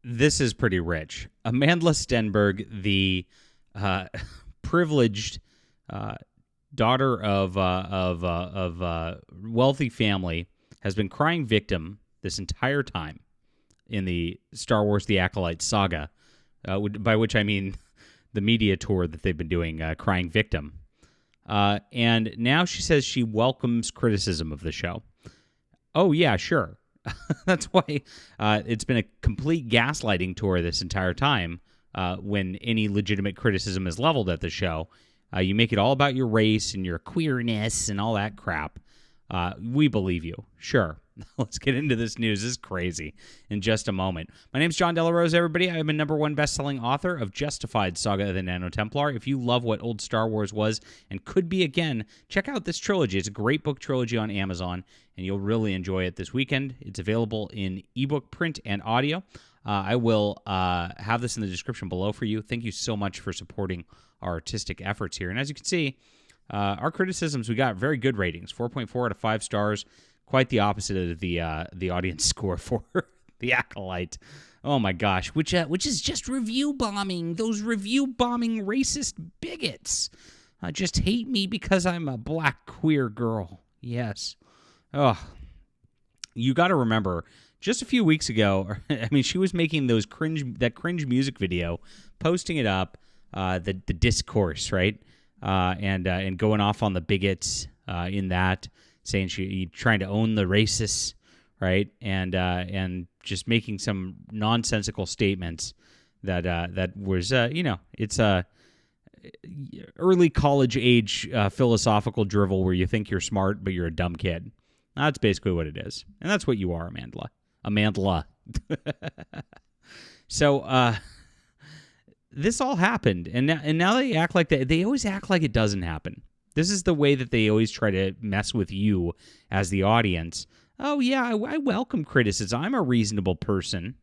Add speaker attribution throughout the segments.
Speaker 1: This is pretty rich. Amandla Stenberg, the privileged uh, daughter of wealthy family, has been crying victim this entire time in the Star Wars: The Acolyte saga, by which I mean the media tour that they've been doing, crying victim. And now she says she welcomes criticism of the show. Oh, yeah, sure. That's why it's been a complete gaslighting tour this entire time. When any legitimate criticism is leveled at the show, you make it all about your race and your queerness and all that crap. We believe you. Sure. Let's get into this news. This is crazy in just a moment. My name's John Delarose, everybody. I am a #1 best-selling author of Justified Saga of the Nano Templar. If you love what old Star Wars was and could be again, check out this trilogy. It's a great book trilogy on Amazon, and you'll really enjoy it this weekend. It's available in ebook, print, and audio. I will have this in the description below for you. Thank you so much for supporting our artistic efforts here. And as you can see, our criticisms, we got very good ratings, 4.4 out of 5 stars. Quite the opposite of the audience score for The Acolyte. Oh my gosh, which is just review bombing. Those review bombing racist bigots just hate me because I'm a black queer girl. Yes. Oh, you got to remember, just a few weeks ago, I mean, she was making that cringe music video, posting it up, the discourse, right, and going off on the bigots in that. Saying she trying to own the racists, right, and just making some nonsensical statements that was it's a early college age philosophical drivel where you think you're smart but you're a dumb kid. That's basically what it is, and that's what you are, Amandla. So this all happened, and now they act like that. They always act like it doesn't happen. This is the way that they always try to mess with you as the audience. Oh, yeah, I welcome criticism. I'm a reasonable person.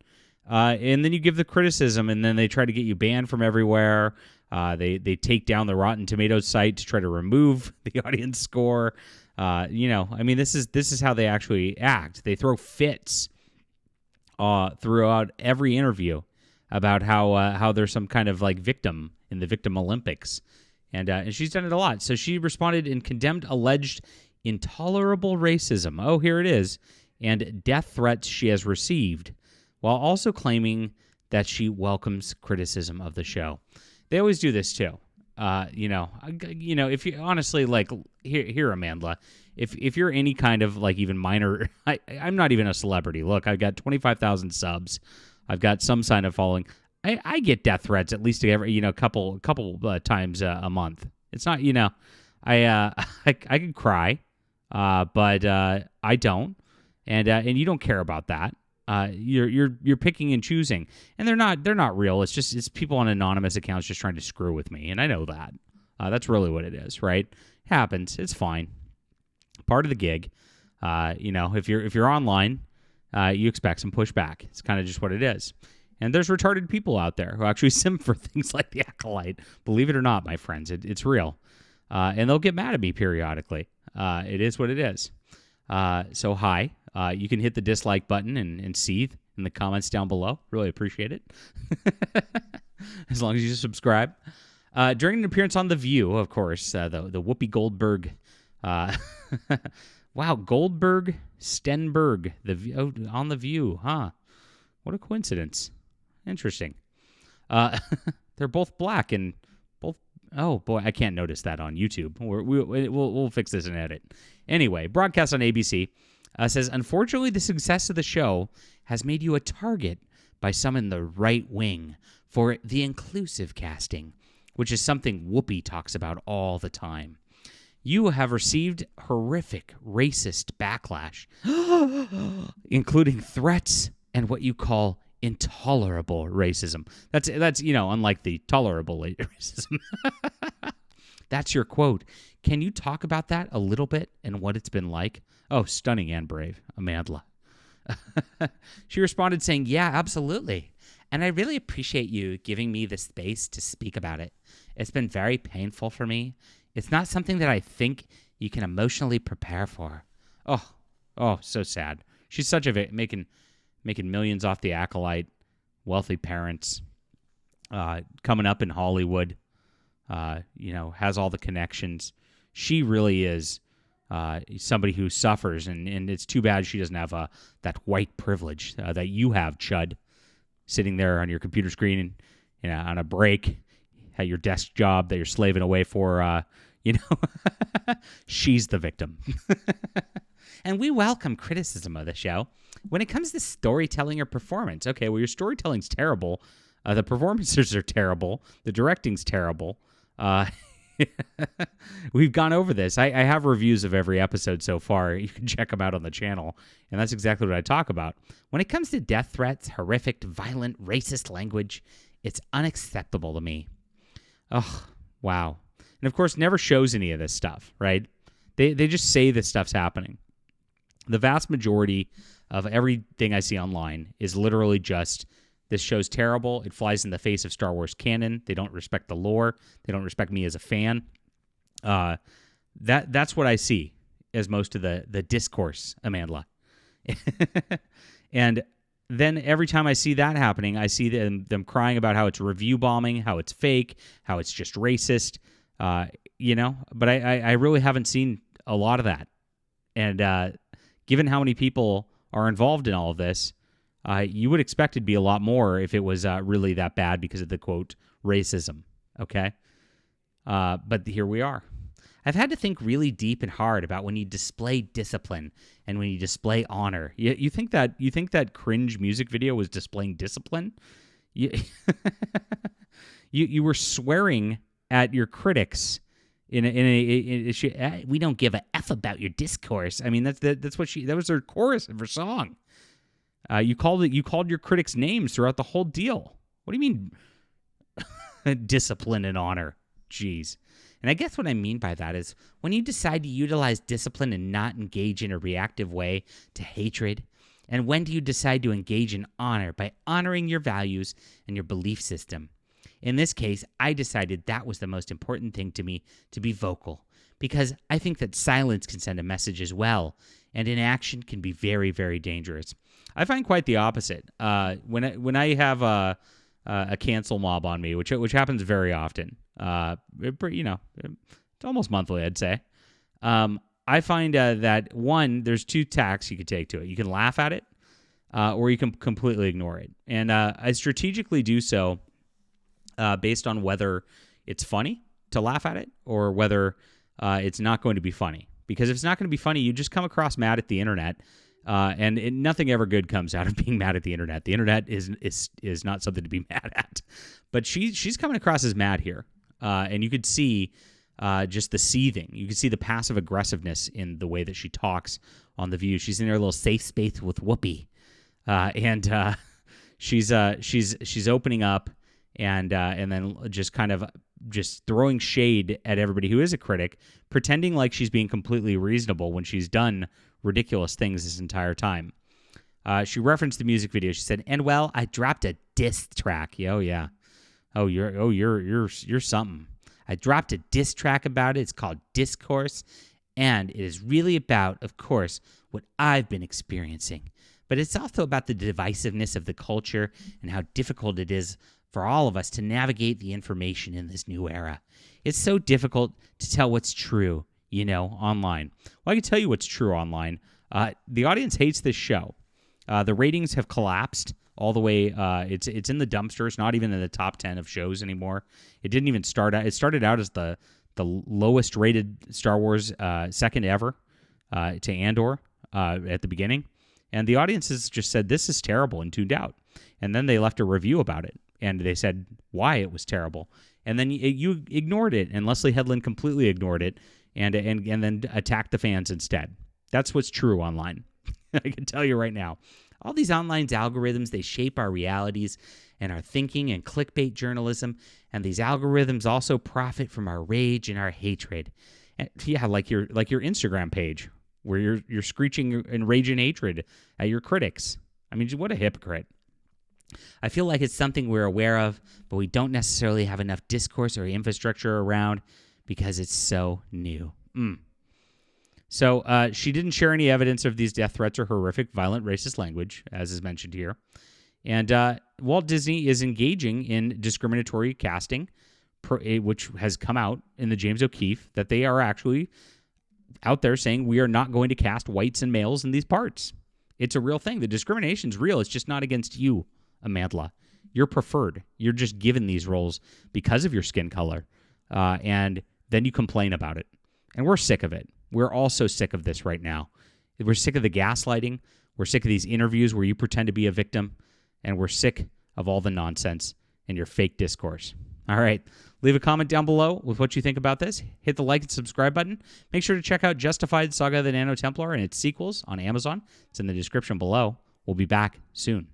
Speaker 1: And then you give the criticism, and then they try to get you banned from everywhere. They take down the Rotten Tomatoes site to try to remove the audience score. I mean, this is how they actually act. They throw fits throughout every interview about how there's some kind of like victim in the Victim Olympics. And she's done it a lot. So she responded and condemned alleged intolerable racism. Oh, here it is. And death threats she has received, while also claiming that she welcomes criticism of the show. They always do this too. If you honestly like here, Amandla, if you're any kind of like even minor, I'm not even a celebrity. Look, I've got 25,000 subs. I've got some sign of following. I get death threats at least every couple times a month. It's not I can cry, but I don't, and you don't care about that. You're picking and choosing, and they're not real. It's people on anonymous accounts just trying to screw with me, and I know that. That's really what it is, right? It happens. It's fine. Part of the gig. If you're online, you expect some pushback. It's kind of just what it is. And there's retarded people out there who actually simp for things like The Acolyte. Believe it or not, my friends, it's real. And they'll get mad at me periodically. It is what it is. So hi. You can hit the dislike button and seethe in the comments down below. Really appreciate it. As long as you subscribe. During an appearance on The View, of course, the Whoopi Goldberg. Wow, Goldberg, Stenberg, on The View, huh? What a coincidence. Interesting. They're both black and both. Oh boy, I can't notice that on YouTube. We'll fix this in edit. Anyway, broadcast on ABC says, unfortunately, the success of the show has made you a target by some in the right wing for the inclusive casting, which is something Whoopi talks about all the time. You have received horrific racist backlash, including threats and what you call intolerable racism. That's unlike the tolerable racism. That's your quote. Can you talk about that a little bit and what it's been like? Oh, stunning and brave, Amandla. She responded saying, yeah, absolutely. And I really appreciate you giving me the space to speak about it. It's been very painful for me. It's not something that I think you can emotionally prepare for. Oh, so sad. She's such a making millions off The Acolyte. wealthy parents, coming up in Hollywood, has all the connections. She really is somebody who suffers, and it's too bad she doesn't have that white privilege that you have, Chud, sitting there on your computer screen and on a break at your desk job that you're slaving away for. She's the victim. And we welcome criticism of the show when it comes to storytelling or performance. Okay, well, your storytelling's terrible. The performances are terrible. The directing's terrible. We've gone over this. I have reviews of every episode so far. You can check them out on the channel, and that's exactly what I talk about. When it comes to death threats, horrific, violent, racist language, it's unacceptable to me. Oh, wow. And, of course, never shows any of this stuff, right? They just say this stuff's happening. The vast majority of everything I see online is literally just, this show's terrible. It flies in the face of Star Wars canon. They don't respect the lore. They don't respect me as a fan. That's what I see as most of the discourse, Amandla. And then every time I see that happening, I see them crying about how it's review bombing, how it's fake, how it's just racist, But I really haven't seen a lot of that. And given how many people are involved in all of this, you would expect it'd be a lot more if it was really that bad because of the, quote, racism, okay? But here we are. I've had to think really deep and hard about when you display discipline and when you display honor. You think that cringe music video was displaying discipline? You were swearing at your critics we don't give a F about your discourse. I mean, that was their chorus of her song. You called your critics names throughout the whole deal. What do you mean discipline and honor? Jeez. And I guess what I mean by that is when you decide to utilize discipline and not engage in a reactive way to hatred, and when do you decide to engage in honor by honoring your values and your belief system? In this case, I decided that was the most important thing to me, to be vocal, because I think that silence can send a message as well, and inaction can be very, very dangerous. I find quite the opposite. When I have a cancel mob on me, which happens very often, it's almost monthly, I'd say. I find that one, there's two tacks you could take to it. You can laugh at it, or you can completely ignore it, and I strategically do so based on whether it's funny to laugh at it or whether it's not going to be funny. Because if it's not going to be funny, you just come across mad at the internet, and nothing ever good comes out of being mad at the internet. The internet is not something to be mad at. But she's coming across as mad here, and you could see just the seething. You can see the passive aggressiveness in the way that she talks on The View. She's in her little safe space with Whoopi, and she's opening up. And then just kind of just throwing shade at everybody who is a critic, pretending like she's being completely reasonable when she's done ridiculous things this entire time. She referenced the music video. She said, "And well, I dropped a diss track." Oh yeah. You're something. I dropped a diss track about it. It's called Discourse, and it is really about, of course, what I've been experiencing. But it's also about the divisiveness of the culture and how difficult it is for all of us to navigate the information in this new era. It's so difficult to tell what's true, online. Well, I can tell you what's true online. The audience hates this show. The ratings have collapsed all the way. It's in the dumpster. It's not even in the top 10 of shows anymore. It didn't even start out. It started out as the lowest rated Star Wars second ever to Andor at the beginning. And the audiences just said, this is terrible, and tuned out. And then they left a review about it. And they said why it was terrible. And then you ignored it, and Leslie Headland completely ignored it and then attacked the fans instead. That's what's true online. I can tell you right now. All these online algorithms, they shape our realities and our thinking and clickbait journalism, and these algorithms also profit from our rage and our hatred. And yeah, like your Instagram page, where you're screeching and raging hatred at your critics. I mean, what a hypocrite. I feel like it's something we're aware of, but we don't necessarily have enough discourse or infrastructure around because it's so new. So she didn't share any evidence of these death threats or horrific, violent, racist language, as is mentioned here. And Walt Disney is engaging in discriminatory casting, which has come out in the James O'Keefe, that they are actually out there saying we are not going to cast whites and males in these parts. It's a real thing. The discrimination's real. It's just not against you, Amandla. You're preferred. You're just given these roles because of your skin color. And then you complain about it. And we're sick of it. We're all so sick of this right now. We're sick of the gaslighting. We're sick of these interviews where you pretend to be a victim. And we're sick of all the nonsense and your fake discourse. All right. Leave a comment down below with what you think about this. Hit the like and subscribe button. Make sure to check out Justified Saga of the Nano Templar and its sequels on Amazon. It's in the description below. We'll be back soon.